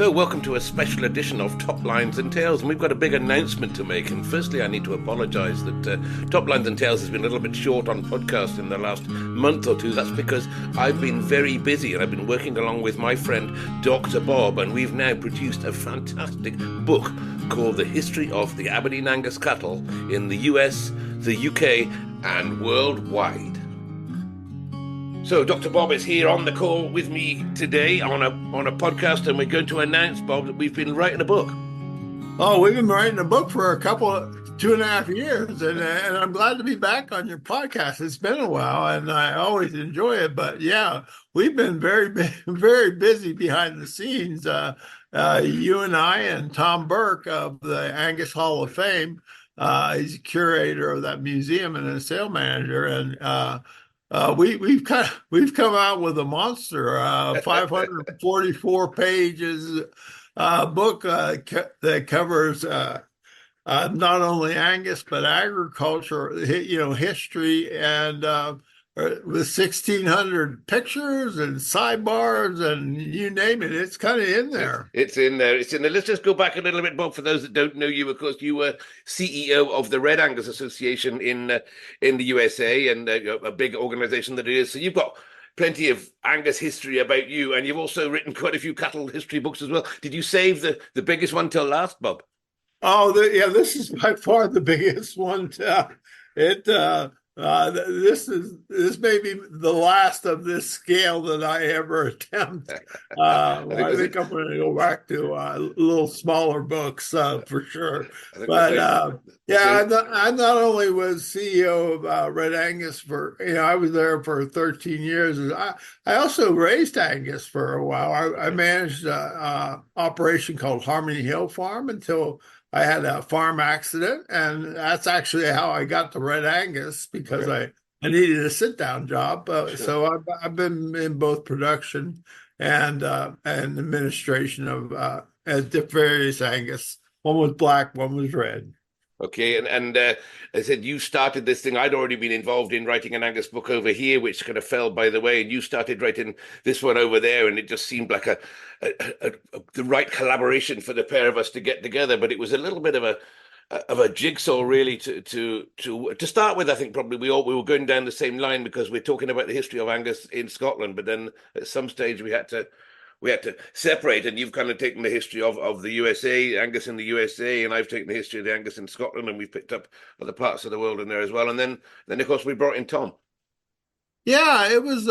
So, welcome to a special edition of Top Lines and Tales, and we've got a big announcement to make. And firstly, I need to apologise that Top Lines and Tales has been a little bit short on podcast in the last month or two. That's because I've been very busy, and I've been working along with my friend Dr. Bob, and we've now produced a fantastic book called The History of the Aberdeen-Angus Cattle in the US, the UK, and worldwide. So Dr. Bob is here on the call with me today on a podcast, and we're going to announce, Bob, that we've been writing a book. Oh, we've been writing a book for 2.5 years, and I'm glad to be back on your podcast. It's been a while, and I always enjoy it. But yeah, we've been very busy behind the scenes. You and I and Tom Burke of the Angus Hall of Fame. He's a curator of that museum and a sale manager, and we've come out with a monster, 544 pages book that covers not only Angus but agriculture, history, and with 1,600 pictures and sidebars and you name it. It's kind of in there. It's in there. Let's just go back a little bit, Bob, for those that don't know you. Of course, you were CEO of the Red Angus Association in the USA, and a big organization that it is. So you've got plenty of Angus history about you, and you've also written quite a few cattle history books as well. Did you save the biggest one till last, Bob? Oh, this is by far the biggest one. This may be the last of this scale that I ever attempt. I think I'm going to go back to little smaller books for sure. But I not only was CEO of Red Angus I was there for 13 years. I also raised Angus for a while. I managed an operation called Harmony Hill Farm until I had a farm accident, and that's actually how I got to Red Angus, because I needed a sit-down job. So I've been in both production and administration of various Angus. One was black, one was red. Okay, and I said you started this thing. I'd already been involved in writing an Angus book over here, which kind of fell by the way, and you started writing this one over there, and it just seemed like the right collaboration for the pair of us to get together. But it was a little bit of a jigsaw, really, to start with. I think probably we were going down the same line, because we're talking about the history of Angus in Scotland, but then at some stage we had to separate, and you've kind of taken the history of the USA, Angus in the USA, and I've taken the history of the Angus in Scotland, and we've picked up other parts of the world in there as well. And then of course we brought in Tom. Yeah, it was,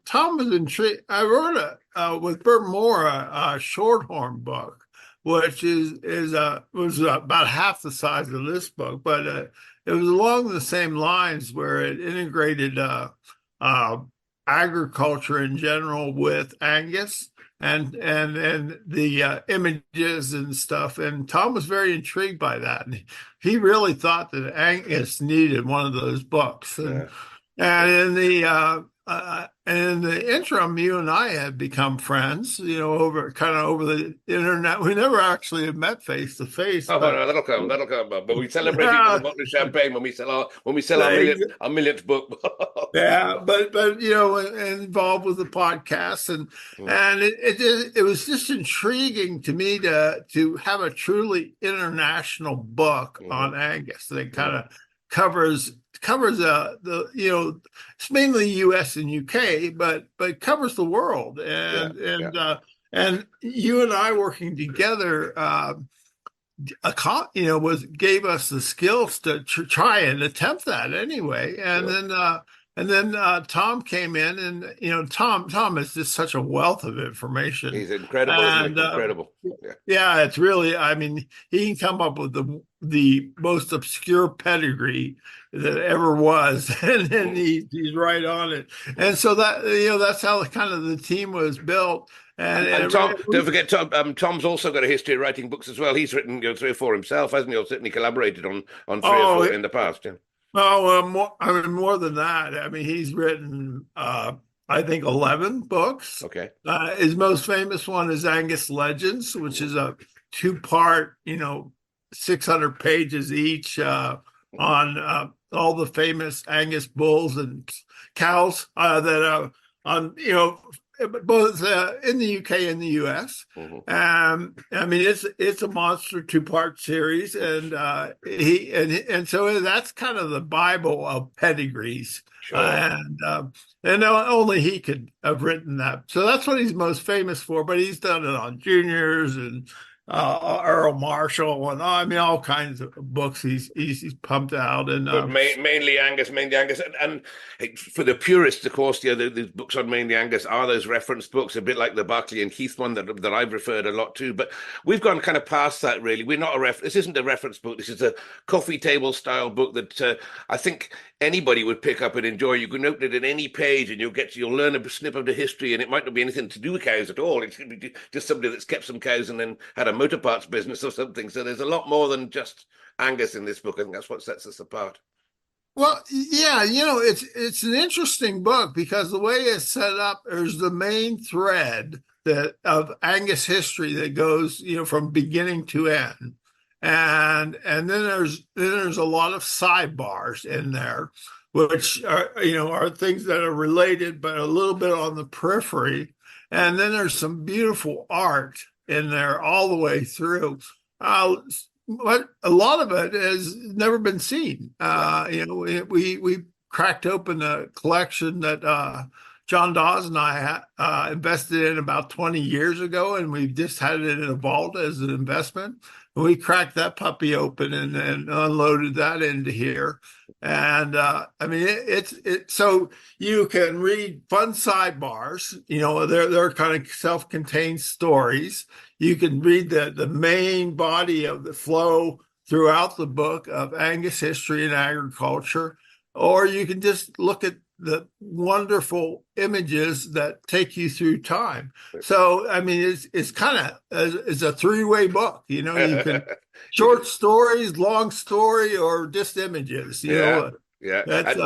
Tom was intrigued. I wrote with Bert Moore a shorthorn book, which was about half the size of this book, but it was along the same lines, where it integrated agriculture in general with Angus and the images and stuff. And Tom was very intrigued by that. And he really thought that Angus needed one of those books. And in the interim, you and I had become friends, over the internet. We never actually had met face to face. Oh, no, that'll come. But we celebrate with a bottle of champagne when we sell our millionth book. Yeah, but involved with the podcast, and it was just intriguing to me to have a truly international book on Angus that kind of covers it's mainly US and UK, but covers the world, and you and I working together gave us the skills to try and attempt that anyway. And then Tom came in, and Tom is just such a wealth of information. He's incredible. Incredible. Yeah, it's really. I mean, he can come up with the most obscure pedigree that ever was, and he's right on it. And so that's how kind of the team was built. And Tom, don't forget, Tom's also got a history of writing books as well. He's written 3 or 4 himself, hasn't he? Or certainly collaborated on 3 or 4 in the past. Yeah. Oh, more than that. I mean, he's written, I think, 11 books. Okay. His most famous one is Angus Legends, which is a 2-part, 600 pages each on all the famous Angus bulls and cows that on both in the UK and the US. Hmm. I mean, it's a monster 2-part series, and so that's kind of the Bible of pedigrees, Sure. and only he could have written that. So that's what he's most famous for. But he's done it on juniors and Earl Marshall, and I mean all kinds of books he's pumped out, and But mainly Angus, and for the purists, of course, the books on mainly Angus are those reference books, a bit like the Barclay and Heath one that I've referred a lot to. But we've gone kind of past that, really. We're not a This isn't a reference book. This is a coffee table style book that I think anybody would pick up and enjoy. You can open it at any page, and you'll learn a snip of the history, and it might not be anything to do with cows at all. It could be just somebody that's kept some cows and then had a motor parts business or something. So there's a lot more than just Angus in this book. I think that's what sets us apart. well, yeah, it's an interesting book because the way it's set up, there's the main thread that of Angus history that goes, from beginning to end, and then there's a lot of sidebars in there, which are things that are related but a little bit on the periphery, and then there's some beautiful art in there all the way through. But a lot of it has never been seen. We cracked open a collection that John Dawes and I invested in about 20 years ago, and we've just had it in a vault as an investment. And we cracked that puppy open and unloaded that into here. And I mean, so you can read fun sidebars. They're kind of self-contained stories. You can read the main body of the flow throughout the book of Angus history and agriculture, or you can just look at the wonderful images that take you through time. So, I mean, it's kind of it's a three-way book. You can short stories, long story, or just images. Yeah, yeah, That's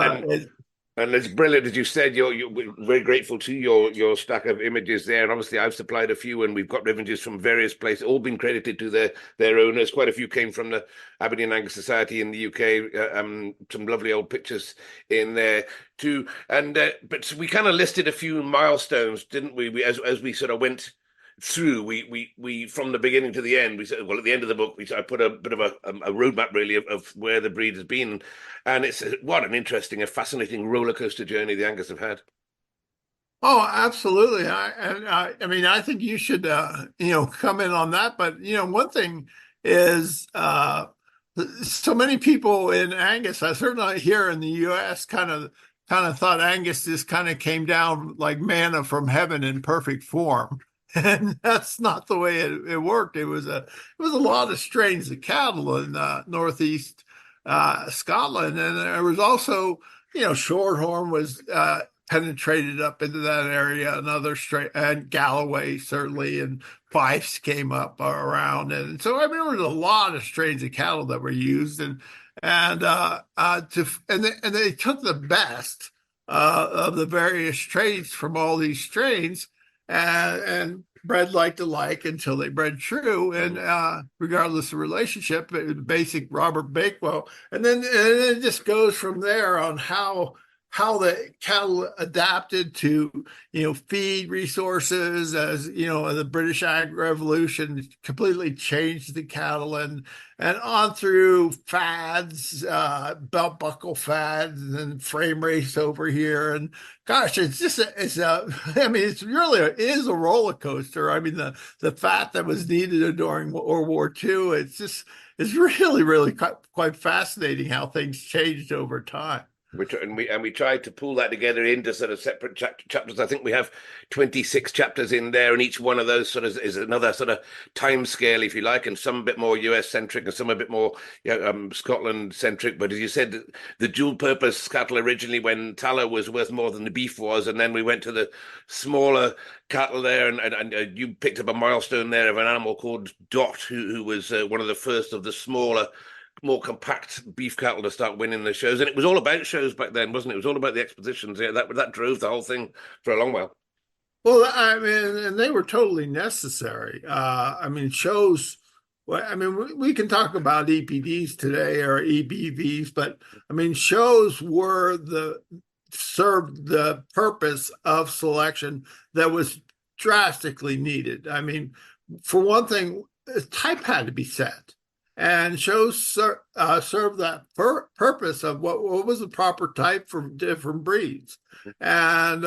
and it's brilliant, as you said. We're very grateful to your stack of images there, and obviously I've supplied a few, and we've got images from various places, all been credited to their owners. Quite a few came from the Aberdeen-Angus Society in the UK. Some lovely old pictures in there too, and but we kind of listed a few milestones, didn't we? As we sort of went through, we from the beginning to the end, we said, well, at the end of the book, I put a bit of a roadmap really of where the breed has been, and it's what an interesting, a fascinating roller coaster journey the Angus have had. Oh, absolutely. I mean, I think you should, come in on that. But one thing is, so many people in Angus, I certainly here in the U.S., kind of thought Angus just kind of came down like manna from heaven in perfect form. And that's not the way it worked. It was a lot of strains of cattle in northeast Scotland, and there was also Shorthorn was penetrated up into that area, and other strain, and Galloway certainly, and Fifes came up around, and so I mean there was a lot of strains of cattle that were used, and they took the best of the various traits from all these strains and bred like to like until they bred true, and regardless of relationship, basic Robert Bakewell, and then it just goes from there on how the cattle adapted to feed resources, as the British Ag Revolution completely changed the cattle, and on through fads, belt buckle fads, and then frame race over here, and gosh, it is a roller coaster. I mean, the fat that was needed during World War II, it's really quite fascinating how things changed over time. We tried to pull that together into sort of separate chapters. I think we have 26 chapters in there, and each one of those sort of is another sort of time scale, if you like, and some a bit more US centric and some a bit more Scotland centric. But as you said, the dual purpose cattle originally, when tallow was worth more than the beef was, and then we went to the smaller cattle there, and you picked up a milestone there of an animal called Dot, who was one of the first of the smaller, more compact beef cattle to start winning the shows. And it was all about shows back then, wasn't it? It was all about the expositions. Yeah, that drove the whole thing for a long while. Well, I mean, and they were totally necessary. I mean, shows. Well, I mean, we can talk about EPDs today or EBVs, but I mean, shows were served the purpose of selection that was drastically needed. I mean, for one thing, type had to be set, and shows served that purpose of what was the proper type for different breeds. And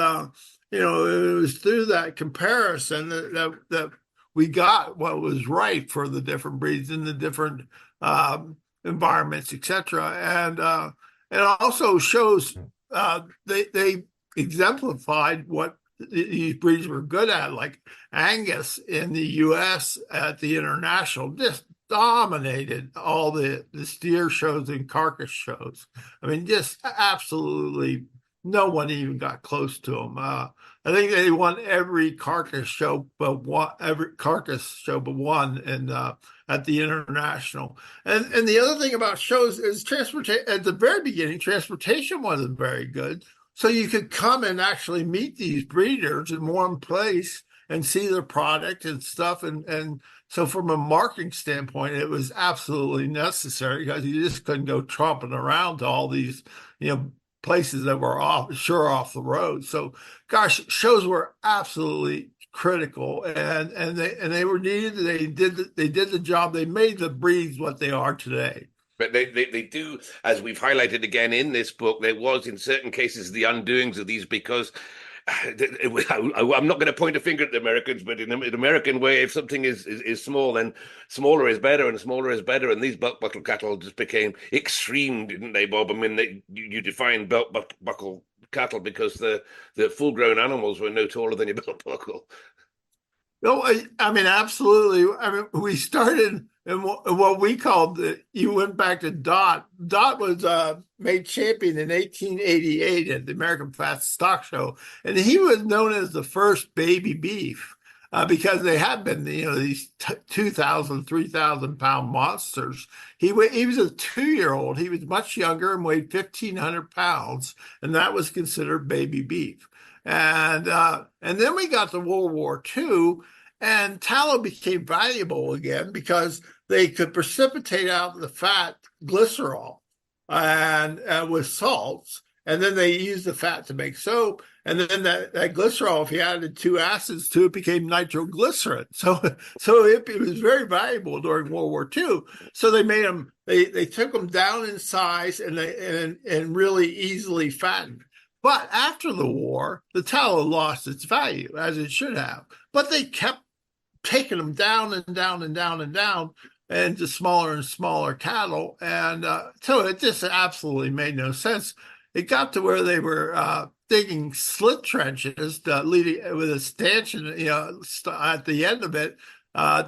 it was through that comparison that we got what was right for the different breeds in the different environments, etc. And it also shows they exemplified what these breeds were good at, like Angus in the U.S. at the International, just dominated all the steer shows and carcass shows. I mean, just absolutely no one even got close to them. I think they won every carcass show but one, and at the International. And the other thing about shows is transportation. At the very beginning, transportation wasn't very good. So you could come and actually meet these breeders in one place and see their product and stuff. And so from a marketing standpoint, it was absolutely necessary because you just couldn't go tromping around to all these, places that were off the road. So gosh, shows were absolutely critical, and they were needed. They did the job. They made the breeds what they are today. But they do, as we've highlighted again in this book, there was in certain cases the undoings of these because I'm not going to point a finger at the Americans, but in an American way, if something is small, then smaller is better, and smaller is better. And these belt buckle cattle just became extreme, didn't they, Bob? I mean, you define belt buckle cattle because the full-grown animals were no taller than your belt buckle. No, I mean, absolutely. I mean, we started in what we called you went back to Dot. Dot was made champion in 1888 at the American Fat Stock Show. And he was known as the first baby beef because they had been, these 2,000, 3,000 pound monsters. He was a 2-year-old. He was much younger and weighed 1,500 pounds. And that was considered baby beef. And then we got to World War II, and tallow became valuable again because they could precipitate out the fat glycerol and with salts, and then they used the fat to make soap. And then that glycerol, if you added 2 acids to it, became nitroglycerin. So it was very valuable during World War II. So they made them. They took them down in size and really easily fattened. But after the war, the tallow lost its value, as it should have. But they kept taking them down and down and down and down into smaller and smaller cattle. And so it just absolutely made no sense. It got to where they were digging slit trenches leading with a stanchion, at the end of it,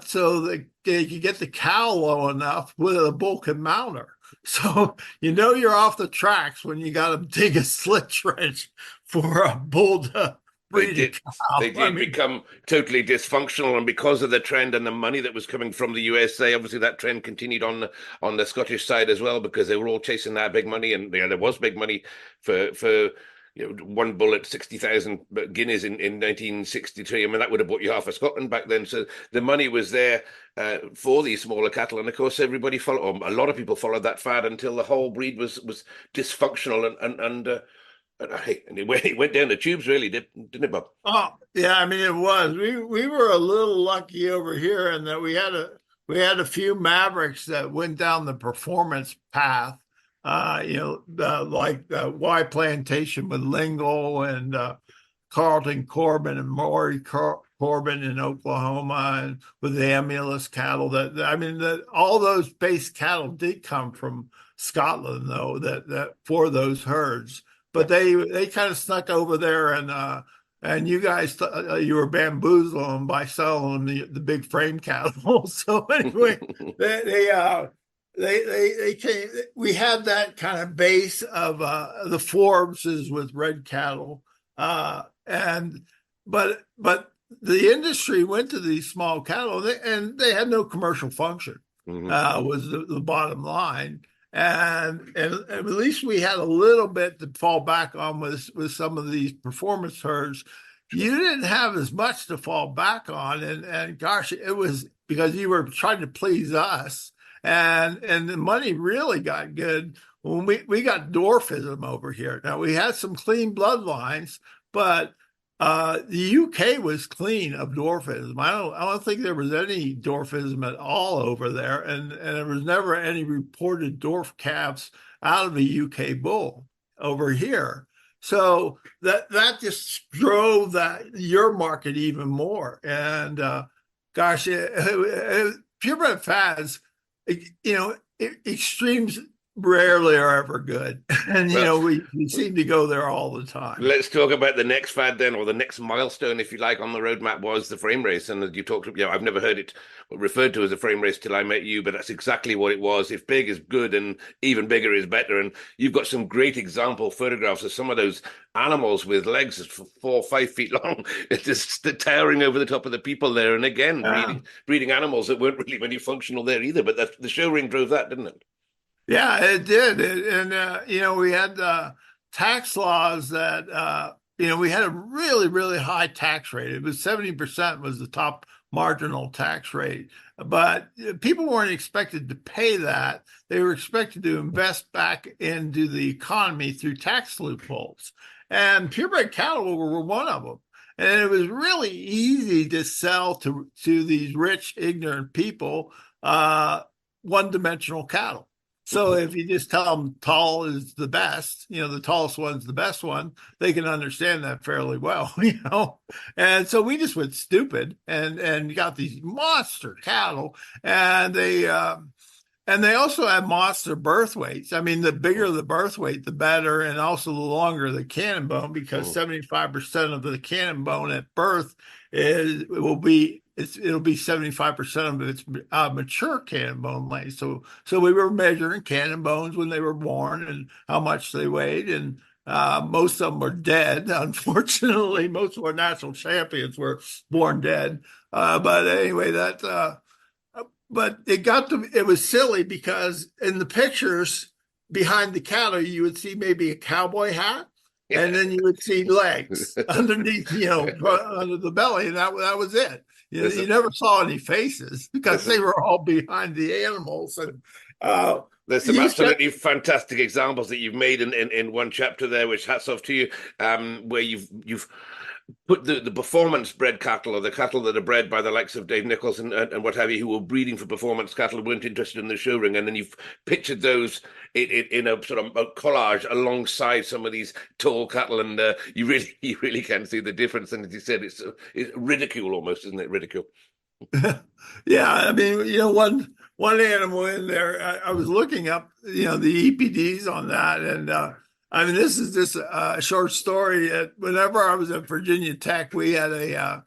so that they could get the cow low enough where the bull could mount her. So you're off the tracks when you got to dig a slit trench for a bull to breed. They did become totally dysfunctional, and because of the trend and the money that was coming from the USA, obviously that trend continued on the Scottish side as well, because they were all chasing that big money, and there was big money for one bull at 60,000 guineas in 1963. I mean, that would have bought you half of Scotland back then. So the money was there for these smaller cattle, and of course everybody followed, or a lot of people followed that fad until the whole breed was dysfunctional and it went down the tubes, really, didn't it, Bob? Oh yeah, I mean it was. We were a little lucky over here in that we had a few mavericks that went down the performance path. Like Y Plantation with Lingle and Carlton Corbin and Maury Corbin in Oklahoma, and with the Emulous cattle. That all those base cattle did come from Scotland, though. That for those herds, but they kind of snuck over there, and you guys you were bamboozling by selling them the big frame cattle. So anyway, they came. We had that kind of base of the Forbeses with red cattle, but the industry went to these small cattle, and they had no commercial function. Was the bottom line, and at least we had a little bit to fall back on with some of these performance herds. You didn't have as much to fall back on, and gosh, it was because you were trying to please us. And the money really got good when we got dwarfism over here. Now we had some clean bloodlines, but the UK was clean of dwarfism. I don't think there was any dwarfism at all over there, and there was never any reported dwarf calves out of a UK bull over here. So that just drove your market even more. And gosh, purebred fads, extremes rarely are ever good, and Well, we seem to go there all the time. let's talk about the next fad then, or the next milestone, if you like, on the roadmap was the frame race. And as you talked, I've never heard it referred to as a frame race till I met you, but that's exactly what it was. If big is good and even bigger is better. And you've got some great example photographs of some of those animals with legs 4 or 5 feet long, just towering over the top of the people there. And again, breeding animals that weren't really very functional there either. But the show ring drove that, didn't it? Yeah, it did. We had tax laws that, we had a really, really high tax rate. It was 70% was the top marginal tax rate. But people weren't expected to pay that. They were expected to invest back into the economy through tax loopholes. And purebred cattle were one of them. And it was really easy to sell to these rich, ignorant people one-dimensional cattle. So if you just tell them tall is the best, the tallest one's the best one, they can understand that fairly well, And so we just went stupid and got these monster cattle, and they also have monster birth weights. I mean, the bigger the birth weight, the better, and also the longer the cannon bone, because 75% of the cannon bone at birth it'll be 75% of its mature cannon bone length. So we were measuring cannon bones when they were born and how much they weighed, and most of them were dead. Unfortunately, most of our national champions were born dead. But anyway, but it was silly because in the pictures behind the cattle, you would see maybe a cowboy hat. And then you would see legs underneath, under the belly, and that was it. You never saw any faces because they were all behind the animals. And there's some absolutely fantastic examples that you've made in one chapter there, which hats off to you, where you've put the performance bred cattle, or the cattle that are bred by the likes of Dave Nichols and what have you, who were breeding for performance cattle, weren't interested in the show ring, and then you've pictured those in a sort of a collage alongside some of these tall cattle, and you really can see the difference. And as you said, it's ridicule almost, isn't it? Ridicule. Yeah, I mean, one animal in there, I was looking up, the EPDs on that, and this is just a short story. Whenever I was at Virginia Tech, we had a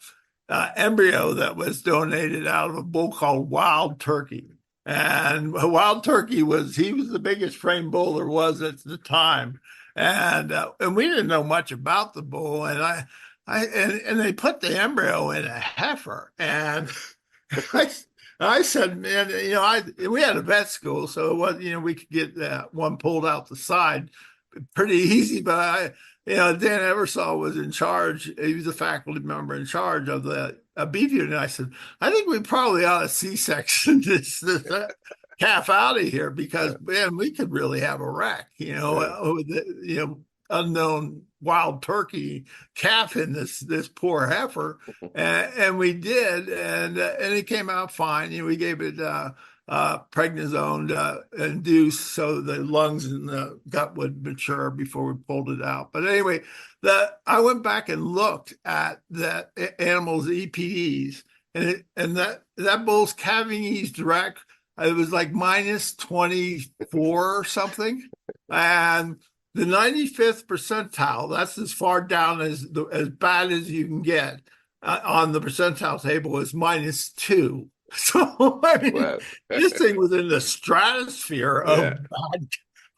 embryo that was donated out of a bull called Wild Turkey. And Wild Turkey he was the biggest frame bull there was at the time. And we didn't know much about the bull. And and they put the embryo in a heifer. And I said, man, we had a vet school, so it was, we could get one pulled out the side pretty easy. But Dan Eversole was in charge. He was a faculty member in charge of the beef unit. And I said, I think we probably ought to C-section this calf out of here, because man, we could really have a wreck. With unknown Wild Turkey calf in this poor heifer, and we did, and it came out fine. We gave it prednisone induced, so the lungs and the gut would mature before we pulled it out. But anyway, I went back and looked at that animal's EPDs, and that bull's calving ease direct, it was like minus 24 or something, and the 95th percentile, that's as far down as bad as you can get on the percentile table, is -2. So, I mean, wow. This thing was in the stratosphere of bad,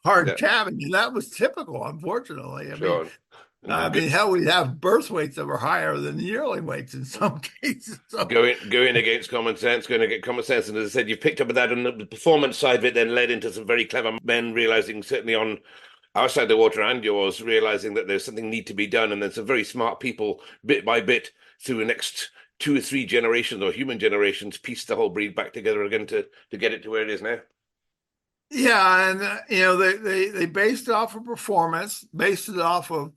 hard calving, and that was typical, unfortunately. I mean, hell, we have birth weights that were higher than the yearling weights in some cases. So. Going against common sense, going to get common sense. And as I said, you picked up that, and the performance side of it then led into some very clever men realizing, certainly on our side of the water and yours, realizing that there's something need to be done. And then some very smart people, bit by bit, through the next 2 or 3 generations or human generations, piece the whole breed back together again to get it to where it is now. Yeah, and they based it off of performance, based it off of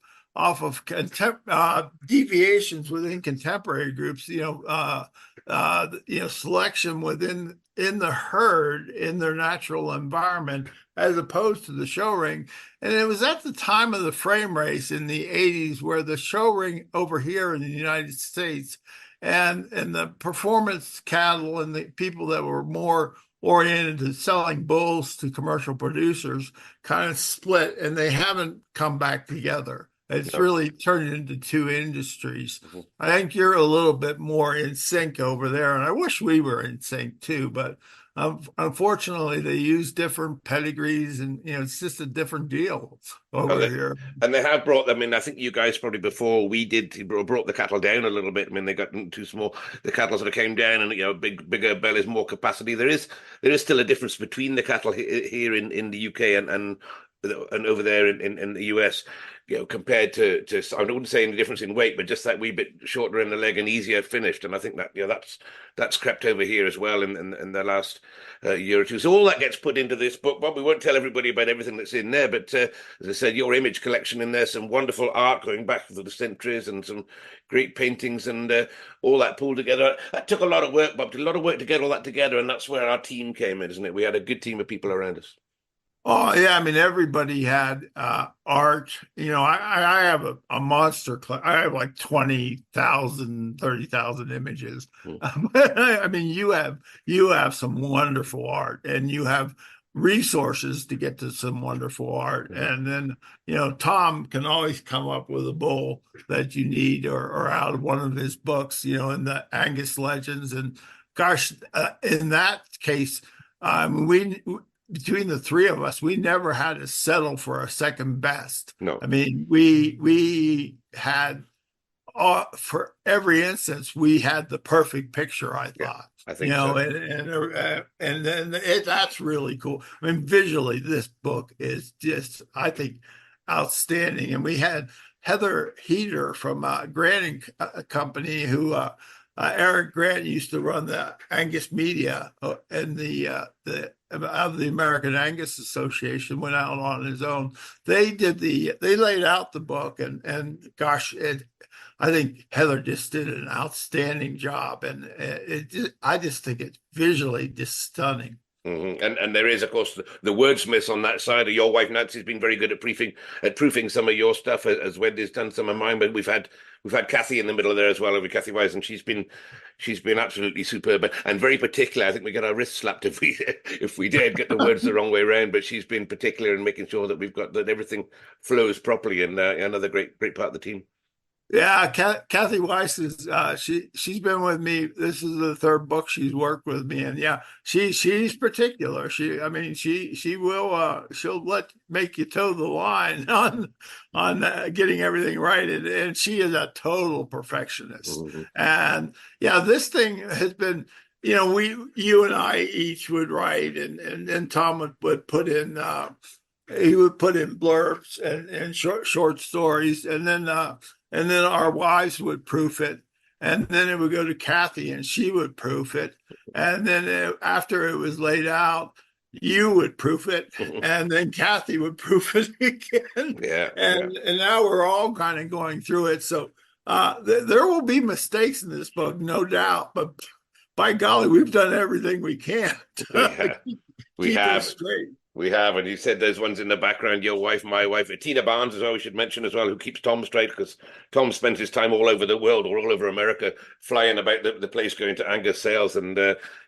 deviations within contemporary groups. Selection within in the herd in their natural environment as opposed to the show ring. And it was at the time of the frame race in the 80s where the show ring over here in the United States and the performance cattle and the people that were more oriented to selling bulls to commercial producers kind of split and they haven't come back together. It's No. really turned into two industries. Mhm. I think you're a little bit more in sync over there, and I wish we were in sync too, but unfortunately they use different pedigrees and it's just a different deal Oh, over here. and they have brought them in. I think you guys probably before we did brought the cattle down a little bit. I mean, they got too small. The cattle sort of came down, and bigger bellies, more capacity. There is still a difference between the cattle here in the UK and over there in the US. Compared to I wouldn't say any difference in weight, but just that wee bit shorter in the leg and easier finished. And I think that that's crept over here as well in the last year or two. So all that gets put into this book, Bob. We won't tell everybody about everything that's in there, but as I said, your image collection in there, some wonderful art going back through the centuries, and some great paintings, and all that pulled together. That took a lot of work, Bob. Did a lot of work to get all that together, and that's where our team came in, isn't it? We had a good team of people around us. Oh yeah, I mean everybody had art. I have a monster. I have like 20,000, 30,000 images. Mm. I mean you have some wonderful art, and you have resources to get to some wonderful art. Mhm. And then Tom can always come up with a bull that you need, or out of one of his books. In the Angus Legends, and gosh, in that case. We between the three of us, we never had to settle for a second best. No. I mean, we had for every instance, we had the perfect picture. I Yeah, thought, I think so. and then that's really cool. I mean, visually, this book is just, I think, outstanding. And we had Heather Heater from Grant and Company, who Eric Grant used to run the Angus Media and the of the American Angus Association, went out on his own. They laid out the book, and gosh, I think Heather just did an outstanding job, and I just think it's visually just stunning. And there is, of course, the wordsmiths on that side. Your wife Nancy's been very good at proofing some of your stuff, as Wendy's done some of mine. But we've had Kathy in the middle of there as well, over Kathy Wise, and she's been absolutely superb and very particular. I think we get our wrists slapped if we did get the words the wrong way around. But she's been particular in making sure that we've got that everything flows properly, and another great part of the team. Yeah, Kathy Weiss is she's been with me. This is the third book she's worked with me, and yeah, she's particular. I mean, she will she'll make you toe the line on getting everything right, and she is a total perfectionist. Hmm. And yeah, this thing has been. You and I each would write, and Tom would put in. He would put in blurbs and short stories, and then our wives would proof it, and then it would go to Kathy, and she would proof it, and then after it was laid out, you would proof it, and then Kathy would proof it again, Yeah, yeah. and now we're all kind of going through it. So there will be mistakes in this book, no doubt, but by golly, we've done everything we can We to have, we keep it have. straight. We have, and you said there's ones in the background. Your wife, my wife, Tina Barnes as well. We should mention as well, who keeps Tom straight, because Tom spends his time all over the world, or all over America, flying about the place, going to Angus sales, and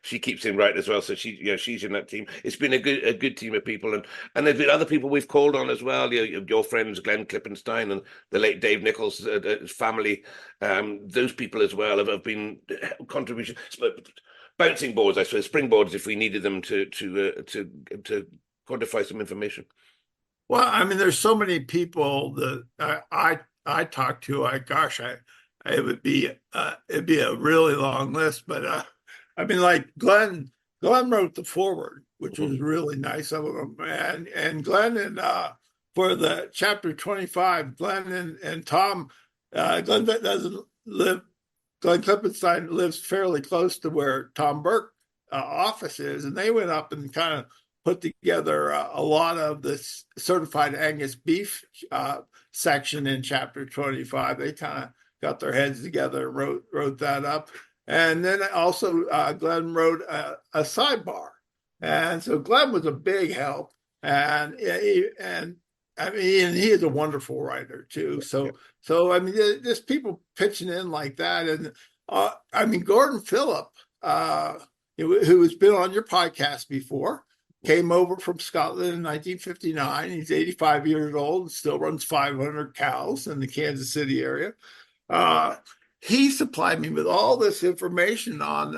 she keeps him right as well. So she's in that team. It's been a good team of people, and there's been other people we've called on as well. Your friends Glenn Klippenstein and the late Dave Nichols' family. Those people as well have been contributions. Bouncing boards, I suppose, springboards, if we needed them to quantify some information. Well, I mean, there's so many people that I talk to. Gosh, it would be it'd be a really long list, but I mean, like Glenn wrote the foreword, which Mhm. was really nice of him, and Glenn and for the chapter 25, Glenn and Tom, Glenn doesn't live. Glenn Klippenstein lives fairly close to where Tom Burke office is, and they went up and kind of put together a lot of the certified Angus beef section in chapter 25. They kind of got their heads together, wrote that up. And then also Glenn wrote a sidebar. And so Glenn was a big help. And I mean, he is a wonderful writer too. So I mean, there's people pitching in like that. And I mean, Gordon Phillip, who has been on your podcast before, came over from Scotland in 1959. He's 85 years old and still runs 500 cows in the Kansas City area. He supplied me with all this information on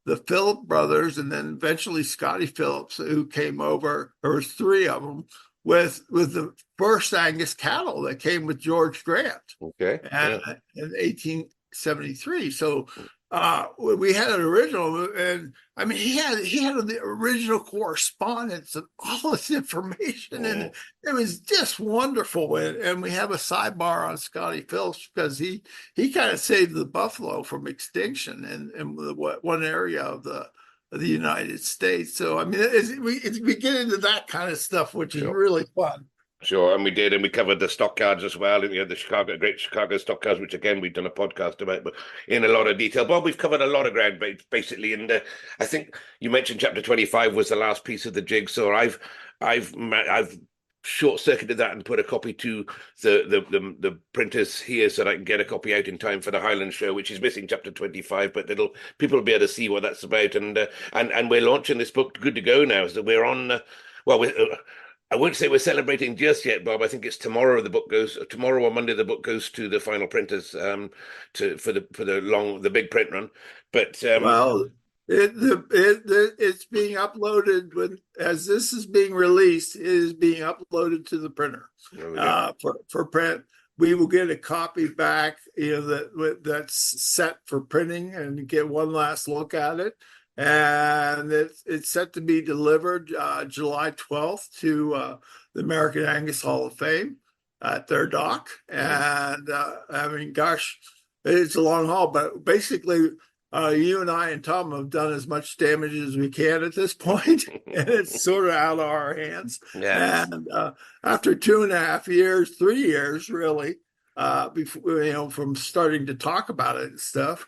the Phillip brothers, and then eventually Scotty Phillips, who came over. There was three of them with the first Angus cattle that came with George Grant. Okay. In 1873. So we had an original, and I mean, he had the original correspondence of all this information, and it was just wonderful. And we have a sidebar on Scotty Phillips because he kind of saved the buffalo from extinction in one area of the United States. So I mean, we get into that kind of stuff, which is really fun. Sure, and we did, and we covered the stockyards as well, and the Great Chicago Stockyards, which again we've done a podcast about, but in a lot of detail. Bob, we've covered a lot of ground basically, and I think you mentioned chapter 25 was the last piece of the jigsaw. I've short-circuited that and put a copy to the printers here so that I can get a copy out in time for the Highland show, which is missing chapter 25, but people will be able to see what that's about, and we're launching this book good to go now, so we're on. I won't say we're celebrating just yet, Bob. I think it's tomorrow. Tomorrow or Monday. The book goes to the final printers for the big print run. But it's being uploaded as this is being released. It is being uploaded to the printer for print. We will get a copy back, that's set for printing, and get one last look at it. And it's set to be delivered July 12th to the American Angus Hall of Fame at their dock. And I mean, gosh, it's a long haul, but basically you and I and Tom have done as much damage as we can at this point, and it's sort of out of our hands. Yeah. And after 2.5 years, 3 years really, before, from starting to talk about it and stuff,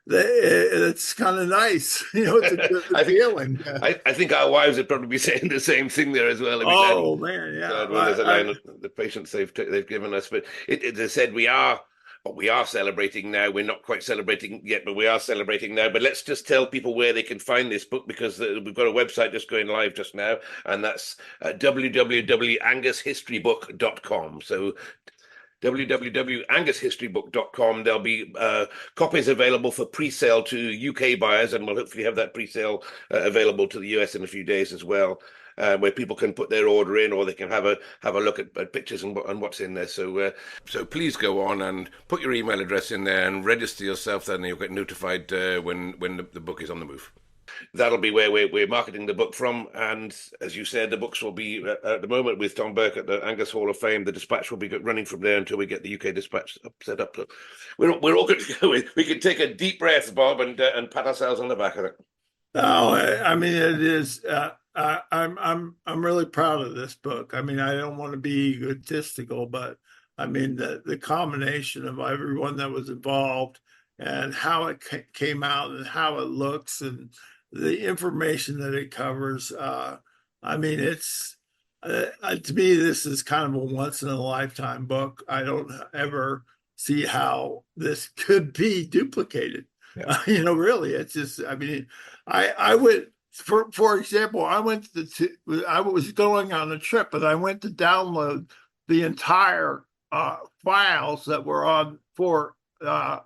it's kind of nice, it's a good feeling. I think our wives would probably be saying the same thing there as well. Man, yeah. There's a line of the patience they've given us, but as I said, we are celebrating now. We're not quite celebrating yet, but we are celebrating now. But let's just tell people where they can find this book, because we've got a website just going live just now, and that's www.angushistorybook.com. So www.angushistorybook.com. There'll be copies available for pre-sale to UK buyers, and we'll hopefully have that pre-sale available to the US in a few days as well, where people can put their order in, or they can have a look at pictures and what's in there. So please go on and put your email address in there and register yourself, then you'll get notified when the book is on the move. That'll be where we're marketing the book from. And as you said, the books will be at the moment with Tom Burke at the Angus Hall of Fame. The Dispatch will be running from there until we get the UK Dispatch set up. So we're all good to go. We can take a deep breath, Bob, and pat ourselves on the back of it. No, I mean, it is. I'm really proud of this book. I mean, I don't want to be egotistical, but I mean the combination of everyone that was involved and how it came out and how it looks and the information that it covers. I mean, it's to me, this is kind of a once in a lifetime book. I don't ever see how this could be duplicated. Yeah. Really, it's just, I mean, I went, for example, I was going on a trip, and I went to download the entire files that were on for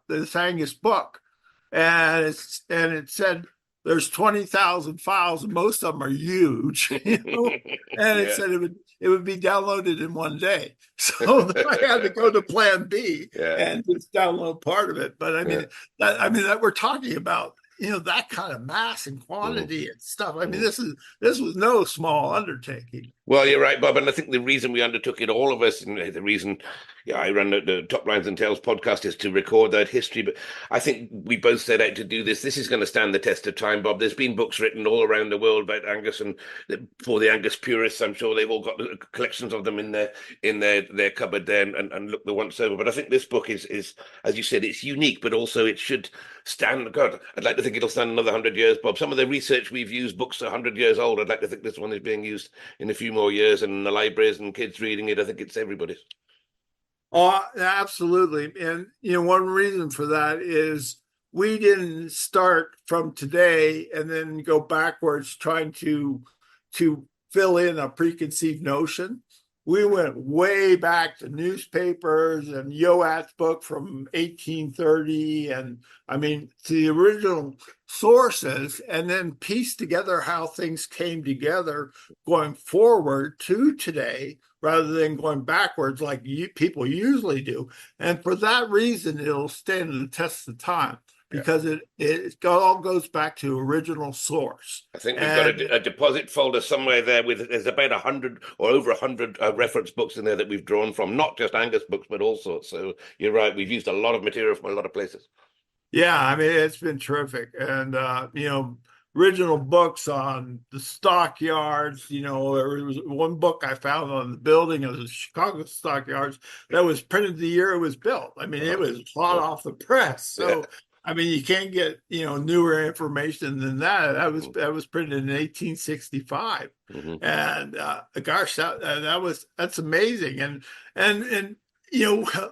this Angus book, and it said there's 20,000 files, and most of them are huge, and it said it would be downloaded in one day. So I had to go to Plan B and just download part of it. But I mean, that we're talking about, that kind of mass and quantity and stuff. I mean, this was no small undertaking. Well, you're right, Bob. And I think the reason we undertook it, all of us, and the reason I run the Top Lines and Tales podcast is to record that history. But I think we both set out to do this. This is going to stand the test of time, Bob. There's been books written all around the world about Angus, and for the Angus purists, I'm sure they've all got collections of them in their cupboard there, and look the once over. But I think this book is, as you said, it's unique, but also it should stand. God, I'd like to think it'll stand another 100 years, Bob. Some of the research we've used, books 100 years old, I'd like to think this one is being used in a few more years, and the libraries and kids reading it. I think it's everybody's. Oh, absolutely. And, one reason for that is we didn't start from today and then go backwards trying to fill in a preconceived notion. We went way back to newspapers and Yoat's book from 1830, and to the original sources, and then pieced together how things came together going forward to today, rather than going backwards like people usually do. And for that reason, it'll stand the test of time, because it all goes back to original source. I think we've got a deposit folder somewhere there there's about 100 or over 100 reference books in there that we've drawn from, not just Angus books, but all sorts. So you're right, we've used a lot of material from a lot of places. Yeah, it's been terrific. And, original books on the stockyards. There was one book I found on the building of the Chicago stockyards that was printed the year it was built. It was hot off the press. So, you can't get, newer information than that. That was printed in 1865. Mm-hmm. And gosh, that's amazing. And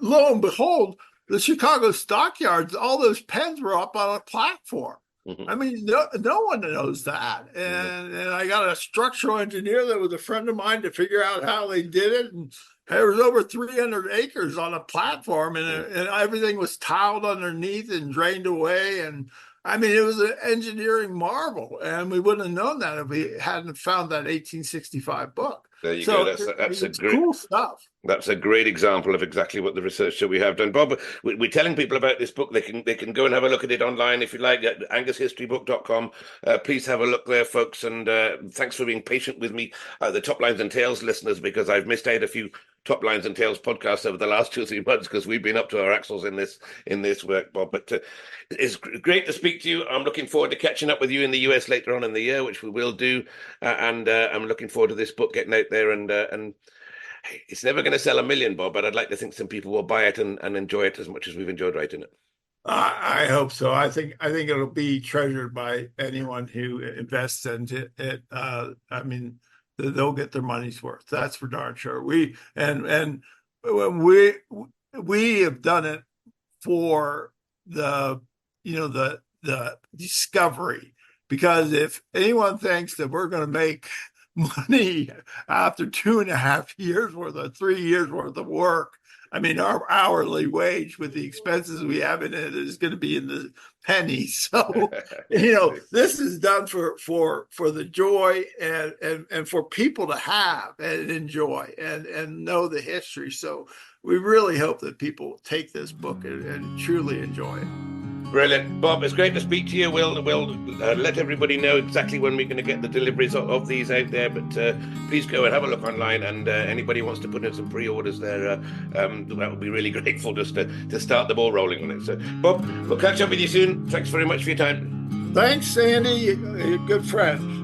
lo and behold, the Chicago stockyards, all those pens were up on a platform. Mm-hmm. No one knows that. And I got a structural engineer that was a friend of mine to figure out how they did it. And there was over 300 acres on a platform, and everything was tiled underneath and drained away. And it was an engineering marvel. And we wouldn't have known that if we hadn't found that 1865 book. There you go. That's a great, cool stuff. That's a great example of exactly what the research that we have done. Bob, we're telling people about this book. They can go and have a look at it online if you like at angushistorybook.com. Please have a look there, folks. And thanks for being patient with me, the Top Lines and Tales listeners, because I've missed out a few Top Lines and Tales podcasts over the last 2 or 3 months because we've been up to our axles in this work, Bob. But it's great to speak to you. I'm looking forward to catching up with you in the US later on in the year, which we will do. And I'm looking forward to this book getting out there. And it's never going to sell 1 million, Bob, but I'd like to think some people will buy it and enjoy it as much as we've enjoyed writing it. I hope so. I think it'll be treasured by anyone who invests into it. They'll get their money's worth. That's for darn sure. We have done it for the discovery, because if anyone thinks that we're going to make money after 2.5 years worth of 3 years worth of work, our hourly wage with the expenses we have in it is going to be in the pennies. So, this is done for the joy and for people to have and enjoy and know the history. So we really hope that people take this book and truly enjoy it. Brilliant. Bob, it's great to speak to you. We'll let everybody know exactly when we're going to get the deliveries of these out there, but please go and have a look online, and anybody who wants to put in some pre-orders there, that would be really grateful just to start the ball rolling on it. So, Bob, we'll catch up with you soon. Thanks very much for your time. Thanks, Sandy. You're a good friend.